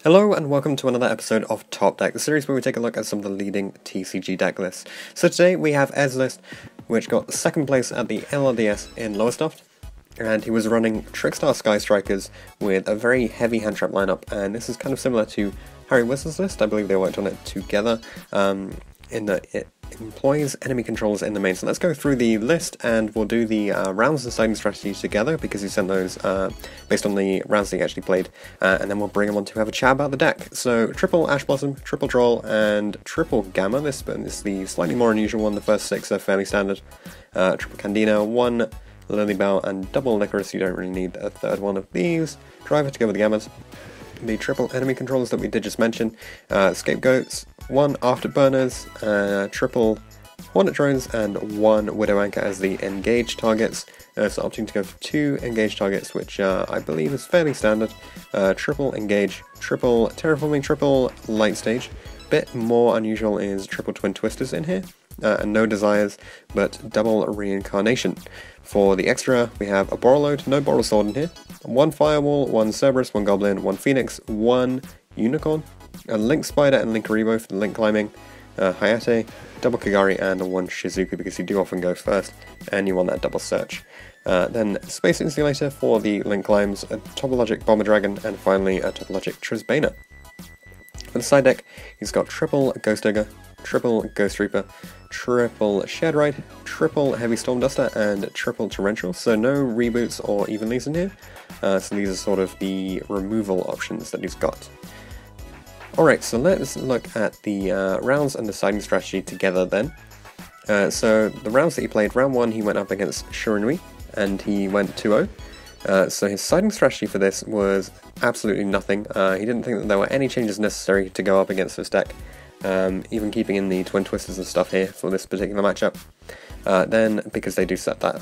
Hello and welcome to another episode of Top Deck, the series where we take a look at some of the leading TCG deck lists. So today we have Ed's list, which got second place at the LLDS in Lowestoft, and he was running Trickstar Sky Strikers with a very heavy hand trap lineup, and this is kind of similar to Harry Whistle's list. I believe they worked on it together, in that it employs enemy controls in the main. So let's go through the list and we'll do the rounds and siding strategies together because he sent those based on the rounds that he actually played, and then we'll bring him on to have a chat about the deck. So triple Ash Blossom, triple Troll, and triple Gamma. This is the slightly more unusual one. The first six are fairly standard. Triple Candina, one Lily Bell, and double Licorice. You don't really need a third one of these. Driver to go with the Gammas. The triple enemy controllers that we did just mention, Scapegoats, one Afterburners, triple Hornet Drones, and one Widow Anchor as the engaged targets. So opting to go for two engaged targets, which I believe is fairly standard. Triple Engage, triple Terraforming, triple Light Stage. Bit more unusual is triple Twin Twisters in here, and no Desires, but double Reincarnation. For the extra, we have a Borreload, no Boral Sword in here, one Firewall, one Cerberus, one Goblin, one Phoenix, one Unicorn, a Link Spider and Link Rebo for the Link Climbing, Hayate, double Kagari, and one Shizuku because you do often go first, and you want that double search. Then Space Insulator for the Link Climbs, a Topologic Bomber Dragon, and finally a Topologic Trisbana. For the side deck, he's got triple Ghost Digger, triple Ghost Reaper, triple Shared Ride, triple Heavy Storm Duster, and triple Torrential, so no reboots or evenlies in here. So these are sort of the removal options that he's got. Alright, so let's look at the rounds and the siding strategy together then. So the rounds that he played, round 1 he went up against Shiranui, and he went 2-0. So his siding strategy for this was absolutely nothing. He didn't think that there were any changes necessary to go up against this deck, even keeping in the Twin Twisters and stuff here for this particular matchup. Then, because they do set that,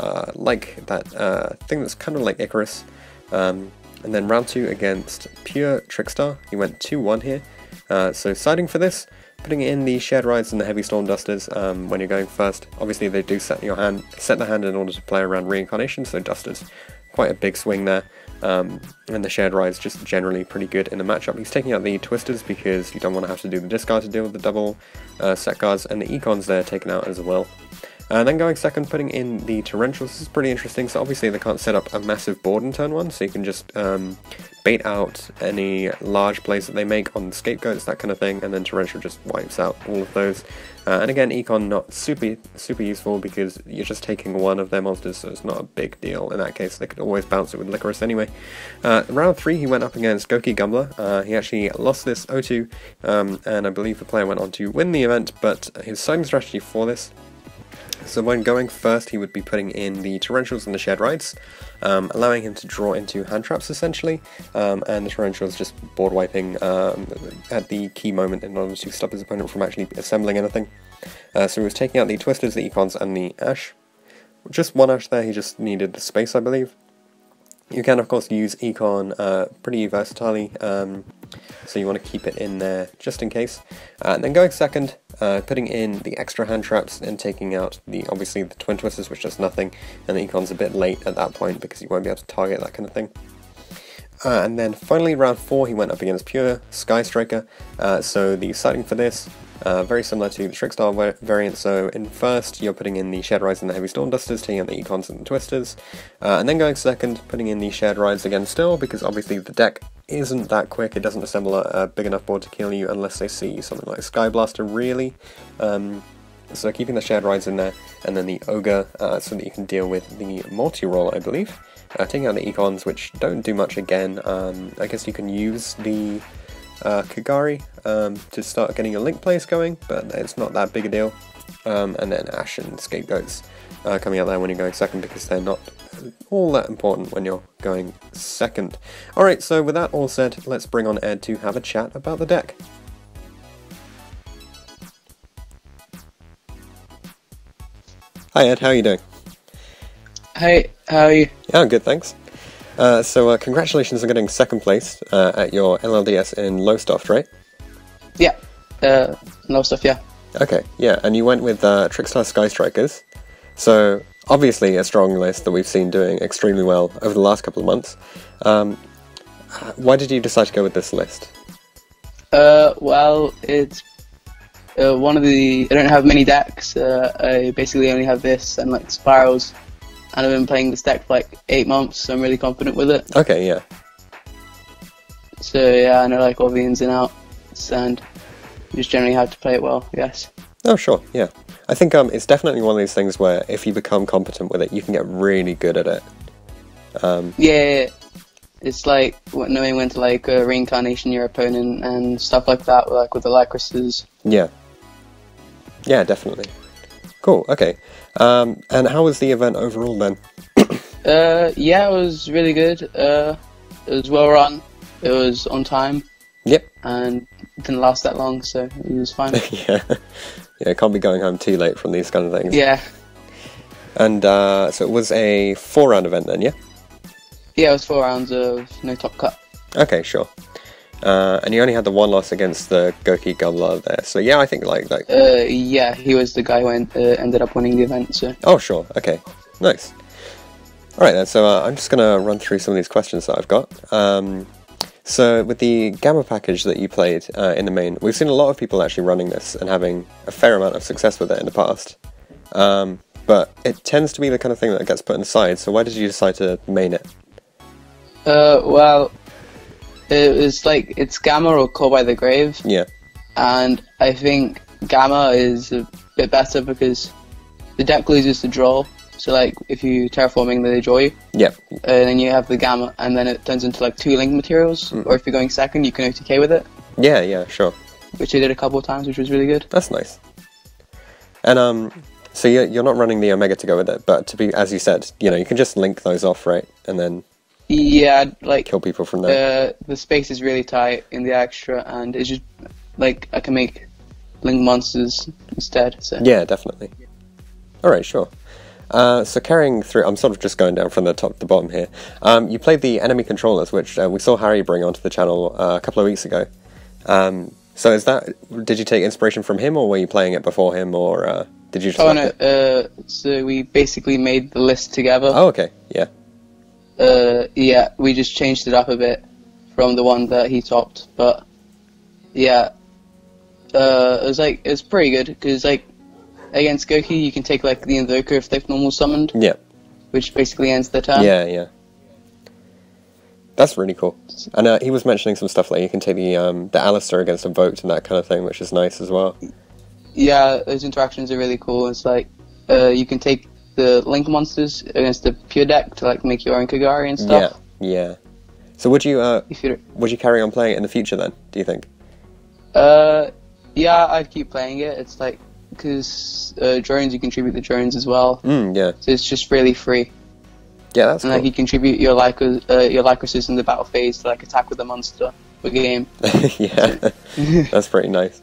thing that's kind of like Icarus, and then round 2 against Pure Trickstar, he went 2-1 here. So siding for this, putting in the Shared Rides and the Heavy Storm Dusters when you're going first. Obviously they do set the hand in order to play around Reincarnation, so Dusters, quite a big swing there. And the Shared Rides just generally pretty good in the matchup. He's taking out the Twisters because you don't want to have to do the discard to deal with the double set cards, and the Econs there taken out as well. And then going second, putting in the Torrentials. This is pretty interesting. So obviously they can't set up a massive board in turn 1, so you can just bait out any large plays that they make on Scapegoats, that kind of thing, and then Torrential just wipes out all of those. And again, Econ not super useful because you're just taking one of their monsters, so it's not a big deal in that case. They could always bounce it with Licorice anyway. Round 3 he went up against Goki Gumbler. He actually lost this 0-2, and I believe the player went on to win the event, but his siding strategy for this, so when going first, he would be putting in the Torrentials and the Shared Rides, allowing him to draw into hand traps essentially, and the Torrentials just board wiping at the key moment in order to stop his opponent from actually assembling anything. So he was taking out the Twisters, the Econs, and the Ash. Just one Ash there, he just needed the space, I believe. You can of course use Econ pretty versatilely, so you want to keep it in there just in case. And then going second, putting in the extra hand traps and taking out obviously the Twin Twisters, which does nothing, and the Econ's a bit late at that point because you won't be able to target that kind of thing. And then finally round 4 he went up against Pure Sky Striker. So the siding for this, very similar to the Trickstar variant. So in first you're putting in the Shared Rides and the Heavy Storm Dusters, taking out the Econs and the Twisters, and then going second, putting in the Shared Rides again still, because obviously the deck isn't that quick. It doesn't assemble a big enough board to kill you unless they see something like Sky Blaster really. So keeping the Shared Rides in there, and then the Ogre so that you can deal with the multi-roll, I believe. Taking out the Econs, which don't do much again. I guess you can use the Kagari to start getting your link plays going, but it's not that big a deal. And then Ash and Scapegoats coming out there when you're going second, because they're not all that important when you're going second. Alright, so with that all said, let's bring on Ed to have a chat about the deck. Hi Ed, how are you doing? Hey, how are you? Yeah, I'm good, thanks. So congratulations on getting second place at your LLDS in Lowestoft, right? Yeah, Lowestoft, yeah. Okay, yeah, and you went with Trickstar Sky Strikers, so obviously a strong list that we've seen doing extremely well over the last couple of months. Why did you decide to go with this list? Well, it's one of the. I don't have many decks. I basically only have this and like spirals, and I've been playing this deck for like 8 months, so I'm really confident with it. Okay, yeah. So yeah, I know like all the ins and outs, and you just generally have to play it well. Yes. Oh, sure, yeah. I think it's definitely one of these things where if you become competent with it, you can get really good at it. Yeah, it's like knowing when to like reincarnation your opponent and stuff like that, like with the Lycrises. Yeah. Yeah, definitely. Cool, okay. And how was the event overall then? Yeah, it was really good. It was well run. It was on time. Yep. And it didn't last that long, so it was fine. Yeah. Yeah, can't be going home too late from these kind of things. Yeah. And so it was a 4-round event then, yeah? Yeah, it was 4 rounds of no top cut. Okay, sure. And you only had the one loss against the Goki Gumbler there. So yeah, I think like yeah, he was the guy who ended up winning the event, so... Oh, sure. Okay. Nice. Alright then, so I'm just going to run through some of these questions that I've got. So with the Gamma package that you played in the main, we've seen a lot of people actually running this and having a fair amount of success with it in the past. But it tends to be the kind of thing that gets put on the side, so why did you decide to main it? Well, it was like, it's Gamma or Call by the Grave. Yeah. And I think Gamma is a bit better because the deck loses the draw. So like, if you terraforming, then they draw you. Yep. And then you have the Gamma, and then it turns into like 2 link materials. Or if you're going second, you can OTK with it. Yeah, yeah, sure. Which I did a couple of times, which was really good. That's nice. And so you're not running the Omega to go with it, but to be, as you said, you know, you can just link those off, right? And then yeah, like kill people from there. The space is really tight in the extra, and it's just like I can make link monsters instead. So yeah, definitely. All right, sure. So carrying through, I'm sort of just going down from the top to the bottom here. You played the enemy controllers, which we saw Harry bring onto the channel a couple of weeks ago. So is that, did you take inspiration from him, or were you playing it before him, or did you just no, so we basically made the list together. Oh, okay, yeah. Yeah, we just changed it up a bit from the one that he topped, but yeah, it's pretty good, because like, against Goki, you can take like the Invoker if they've normal summoned. Yeah. Which basically ends the turn. Yeah, yeah. That's really cool. And he was mentioning some stuff like you can take the Alistair against Invoked and that kind of thing, which is nice as well. Yeah, those interactions are really cool. It's like you can take the Link monsters against the pure deck to like make your own Kagari and stuff. Yeah, yeah. So would you carry on playing it in the future then, do you think? Yeah, I'd keep playing it. It's like, because drones, you contribute the drones as well. Yeah. So it's just really free. Yeah, that's and cool. Like you contribute your Lycrises in the battle phase to like attack with the monster for game. Yeah, that's pretty nice.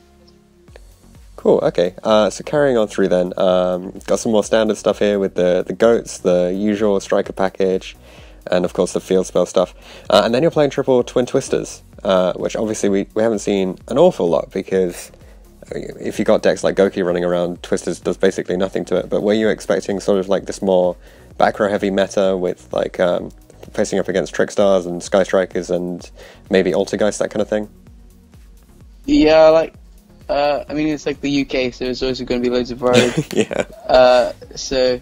Cool. Okay. So carrying on through then, got some more standard stuff here with the goats, the usual striker package, and of course the field spell stuff. And then you're playing triple twin twisters, which obviously we haven't seen an awful lot because. If you got decks like Goki running around, Twisters does basically nothing to it. But were you expecting sort of like this more back row heavy meta with like facing up against Trickstars and Sky Strikers and maybe Altergeist, that kind of thing? Yeah, like I mean it's like the UK, so there's always going to be loads of rogue. Yeah. So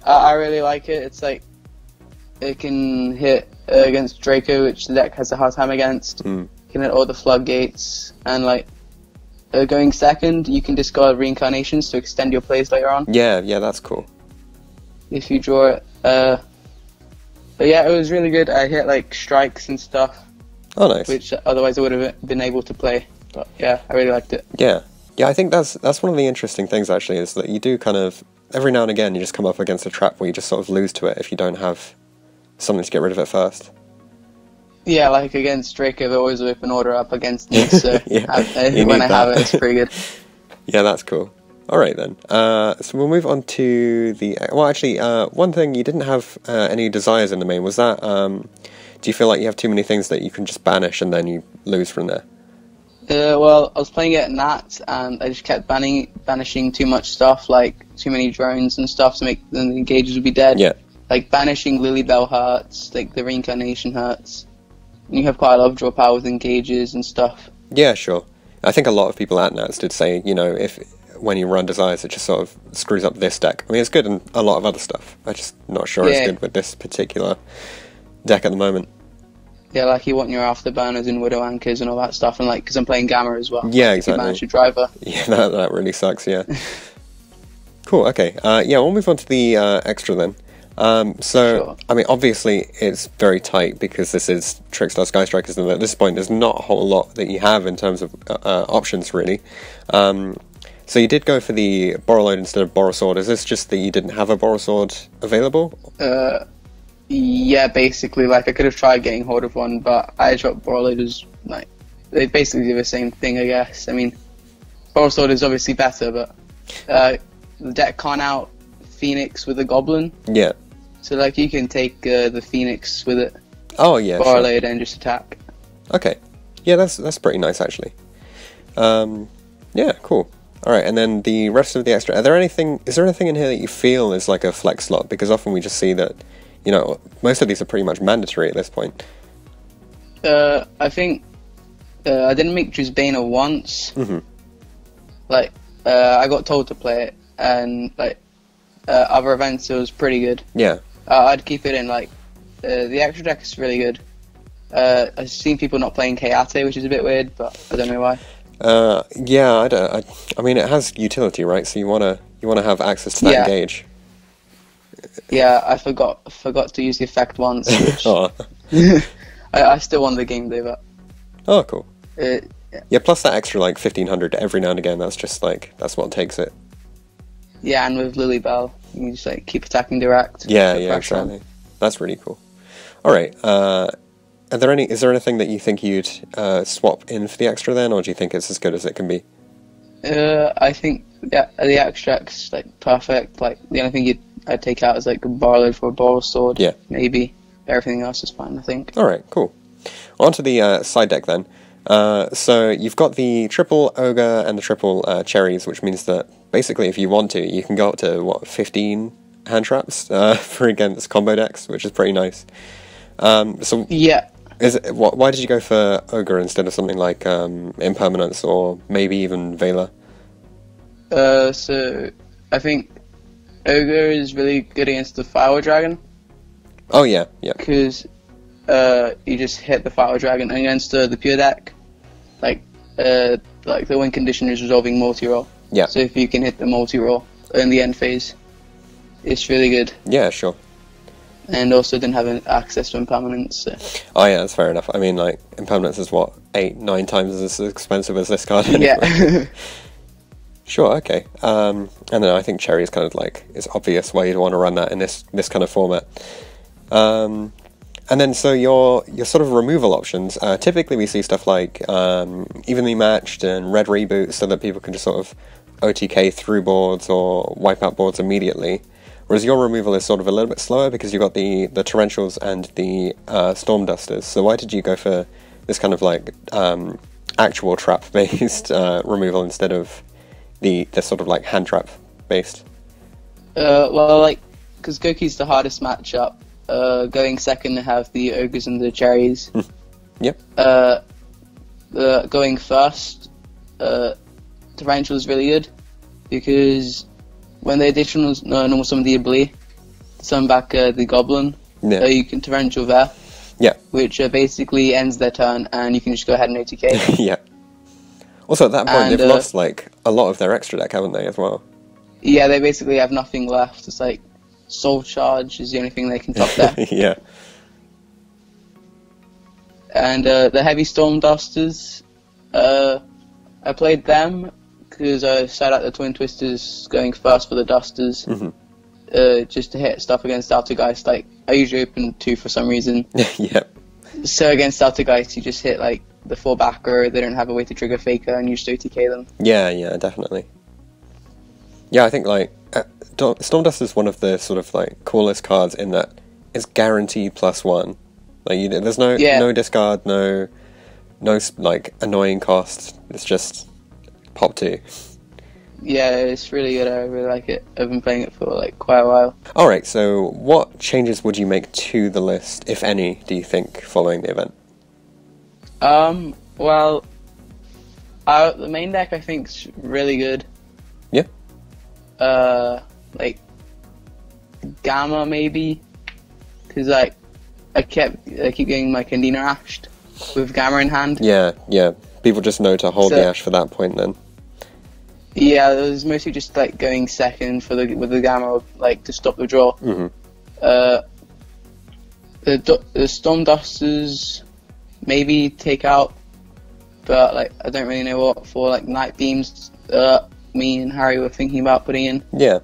I really like it. It's like it can hit against Draco, which the deck has a hard time against. It can hit all the floodgates, and like. Going second, you can discard reincarnations to extend your plays later on. Yeah, yeah, that's cool. If you draw it. But yeah, it was really good. I hit like strikes and stuff. Oh, nice. Which otherwise I would have been able to play. But yeah, I really liked it. Yeah. Yeah, I think that's one of the interesting things actually, is that you do kind of, every now and again you just come up against a trap where you just sort of lose to it if you don't have something to get rid of it first. Yeah, like against Draco, they always open order up against me, so yeah, when I have it, it's pretty good. Yeah, that's cool. Alright then, so we'll move on to the... Well, actually, one thing, you didn't have any desires in the main. Was that... do you feel like you have too many things that you can just banish and then you lose from there? Well, I was playing it at Nat, and I just kept banishing too much stuff, like too many drones and stuff to make the engages would be dead. Yeah. Like banishing Lilybell hurts, like the reincarnation hurts. You have quite a lot of draw power with engages and stuff. Yeah, sure. I think a lot of people at Nats did say, you know, if when you run Desires, it just sort of screws up this deck. I mean, it's good in a lot of other stuff. I'm just not sure it's good with this particular deck at the moment. Yeah, like you want your Afterburners and Widow Anchors and all that stuff, and like, because I'm playing Gamma as well. Yeah, like, exactly. If you manage to driver. Yeah, that really sucks, yeah. Cool, okay. Yeah, we'll move on to the extra then. Sure. I mean, obviously, it's very tight because this is Trickstar Sky Strikers, and at this point, there's not a whole lot that you have in terms of options, really. So you did go for the Borrowload instead of Borrowsword. Is this just that you didn't have a Borrowsword available? Yeah, basically, like, I could have tried getting hold of one, but I dropped Borrowloaders, like, they basically do the same thing, I guess. I mean, Borrowsword is obviously better, but the deck can't out Phoenix with a Goblin. Yeah. So, like, you can take the Phoenix with it. Oh, yeah, Borrowload sure. and just attack. Okay. Yeah, that's pretty nice, actually. Yeah, cool. Alright, and then the rest of the extra... is there anything in here that you feel is like a flex slot? Because often we just see that, you know, most of these are pretty much mandatory at this point. I think I didn't make Drusbana once. Mm-hmm. Like, I got told to play it, and, like, other events it was pretty good. Yeah. I'd keep it in, like, the extra deck is really good. I've seen people not playing Kayate, which is a bit weird, but I don't know why. Yeah, I mean, it has utility, right? So you wanna have access to that gauge. Yeah, I forgot to use the effect once. Which Oh. I still won the game though, but... Oh, cool. Yeah, plus that extra, like, 1500 every now and again, that's just, like, that's what takes it. Yeah, and with Lily Bell, you can just, like, keep attacking direct. Yeah, exactly. That's really cool. Alright, is there anything that you think you'd swap in for the extra then, or do you think it's as good as it can be? I think the extract's, like, perfect. Like, the only thing I'd take out is, like, a Borrowload for a Borrowsword. Yeah. Maybe. Everything else is fine, I think. Alright, cool. On to the side deck then. So you've got the triple Ogre and the triple Cherries, which means that basically if you want to, you can go up to, 15 hand traps for against combo decks, which is pretty nice. So yeah. Why did you go for Ogre instead of something like Impermanence or maybe even Vela? So I think Ogre is really good against the Fire Dragon. Oh yeah. Because you just hit the Fire Dragon against the pure deck. Like the win condition is resolving multi-roll. Yeah. So if you can hit the multi-roll in the end phase, it's really good. Yeah, sure. And also didn't have access to Impermanence. So. Oh yeah, that's fair enough. I mean, like, Impermanence is 8-9 times as expensive as this card anyway. Yeah. Sure, okay. And then I think Cherry is kind of like, it's obvious why you'd want to run that in this kind of format. And then, so your sort of removal options, typically we see stuff like evenly matched and red reboot so that people can just sort of OTK through boards or wipe out boards immediately. Whereas your removal is sort of a little bit slower because you've got the Torrentials and the Storm Dusters. So why did you go for this kind of like actual trap-based removal instead of the sort of like hand trap-based? Well, like, because Goki's the hardest matchup. Going second to have the Ogres and the Cherries. Yep. Going first, Torrential is really good because when the additional normal summon the Iblee, summon back the Goblin, you can Torrential there. Yeah. Which basically ends their turn, and you can just go ahead and OTK. Yeah. Also, at that point, they've lost like a lot of their extra deck, haven't they, as well? Yeah, they basically have nothing left. It's like Soul Charge is the only thing they can top there. Yeah. And the Heavy Storm Dusters, I played them because I set out the Twin Twisters going first for the Dusters, just to hit stuff against Altergeist. Like, I usually open 2 for some reason. Yep. So against Altergeist, you just hit like the 4-backer, they don't have a way to trigger Faker, and you just OTK them. Yeah, definitely. Yeah, I think like Storm Dust is one of the sort of like coolest cards in that it's guaranteed +1. Like there's no discard, no like annoying cost. It's just pop 2. Yeah, it's really good. I really like it. I've been playing it for like quite a while. All right. So, what changes would you make to the list, if any, do you think, following the event? Well, The main deck I think's really good. Yeah. Like Gamma maybe, because like I keep getting my Candina ashed with Gamma in hand. Yeah. People just know to hold the Ash for that point then. Yeah, it was mostly just like going second with the Gamma, like to stop the draw. Mm-hmm. The Storm Dusters maybe take out, but like I don't really know what for. Like Night Beams, me and Harry were thinking about putting in. Yeah,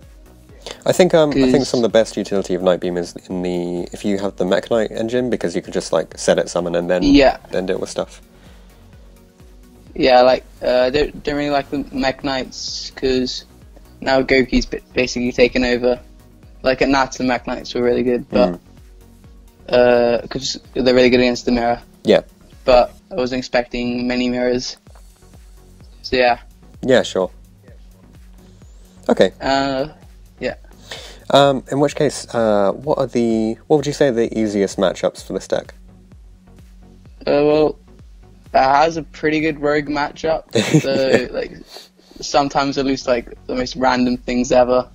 I think some of the best utility of Night Beam is if you have the Mekk-Knight engine, because you can just like set it, summon, and then deal with stuff. Yeah, like don't really like the Mekk-Knights because now Goki's basically taken over. Like at Nats, the Mekk-Knights were really good, but because they're really good against the mirror. Yeah. But I wasn't expecting many mirrors. So yeah. Yeah, sure. Okay. Yeah. In which case, what would you say are the easiest matchups for this deck? Well, it has a pretty good rogue matchup. So like sometimes I lose like the most random things ever.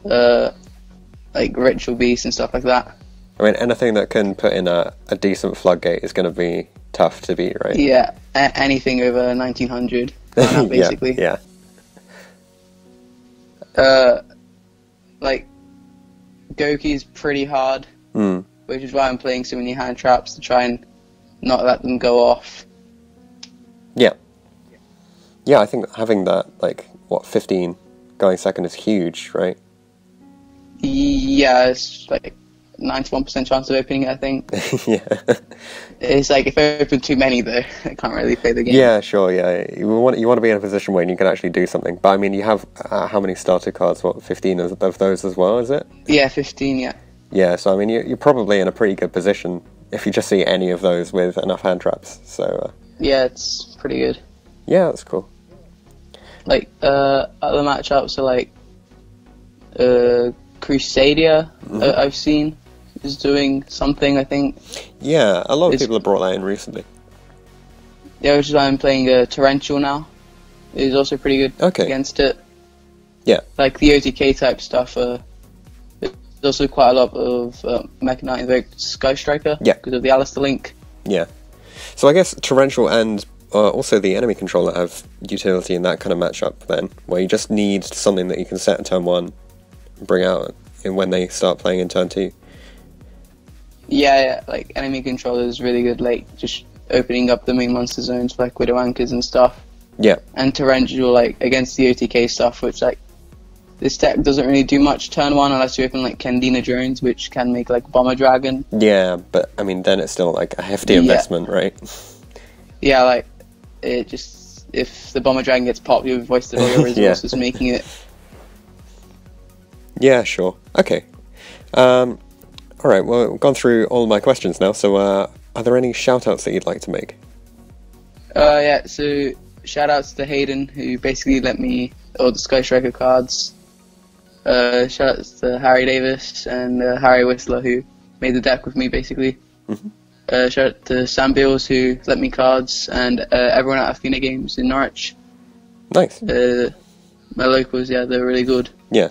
Like ritual beasts and stuff like that. I mean, anything that can put in a decent floodgate is going to be tough to beat, right? Yeah, anything over 1900, basically. Yeah. Like Goki's pretty hard, which is why I'm playing so many hand traps to try and not let them go off. Yeah. Yeah, I think having that, 15 going second is huge, right? Yeah, it's like 91% chance of opening it, I think. Yeah. It's like if I open too many, though, I can't really play the game. Yeah, sure, yeah. You want to be in a position where you can actually do something. But I mean, you have how many starter cards? 15 of those as well, is it? Yeah, 15, yeah. Yeah, so I mean, you're probably in a pretty good position if you just see any of those with enough hand traps. So yeah, it's pretty good. Yeah, that's cool. Like other matchups are like Crusadia. I've seen is doing something, I think. Yeah, a lot of people have brought that in recently. Yeah, which is why I'm playing Torrential now. It's also pretty good against it. Yeah. Like the OTK type stuff. There's also quite a lot of Mekk-Knight invoked Sky Striker because of the Alistair link. Yeah. So I guess Torrential and also the enemy controller have utility in that kind of matchup then, where you just need something that you can set in turn 1 and bring out when they start playing in turn 2. Yeah, like enemy controller is really good, like just opening up the main monster zones like Widow Anchors and stuff. Yeah. And Torrential like against the OTK stuff, which like this deck doesn't really do much turn 1 unless you open like Candina drones, which can make like Bomber Dragon. Yeah, but I mean then it's still like a hefty investment, right? Yeah, like it just if the Bomber Dragon gets popped, you've wasted all your resources making it. Yeah, sure. Okay. Alright, well, we've gone through all my questions now, so are there any shout-outs that you'd like to make? Yeah, so shout-outs to Hayden, who basically lent me all the Sky Striker cards. Shout-outs to Harry Davis and Harry Whistler, who made the deck with me, basically. Mm-hmm. Shout-out to Sam Beals, who lent me cards, and everyone at Athena Games in Norwich. Nice. My locals, yeah, they're really good. Yeah.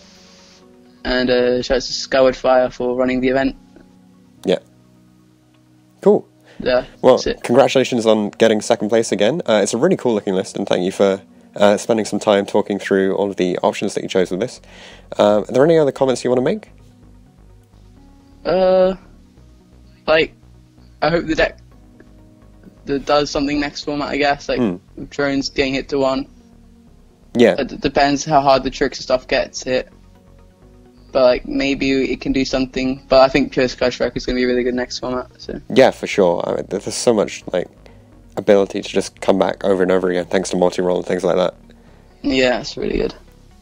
And shout out to Scoured Fire for running the event. Yeah. Cool. Yeah. Well, congratulations on getting second place again. It's a really cool looking list, and thank you for spending some time talking through all of the options that you chose with this. Are there any other comments you want to make? Like, I hope the deck that does something next format, I guess. Like, with drones getting hit to 1. Yeah. It depends how hard the tricks and stuff gets hit. But like maybe it can do something. But I think Pure Sky Striker is going to be really good next format. So. Yeah, for sure. I mean, there's so much like ability to just come back over and over again thanks to multi-roll and things like that. Yeah, it's really good.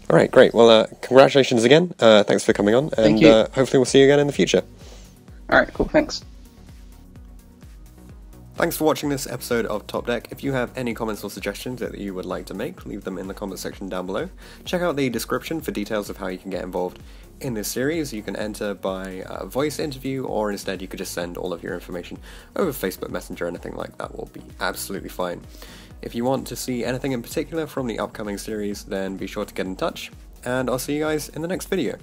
All right, great. Well, congratulations again. Thanks for coming on, and hopefully we'll see you again in the future. All right, cool. Thanks. Thanks for watching this episode of Top Deck. If you have any comments or suggestions that you would like to make, leave them in the comment section down below. Check out the description for details of how you can get involved in this series. You can enter by voice interview, or instead you could just send all of your information over Facebook Messenger. Anything like that will be absolutely fine. If you want to see anything in particular from the upcoming series, then be sure to get in touch, and I'll see you guys in the next video.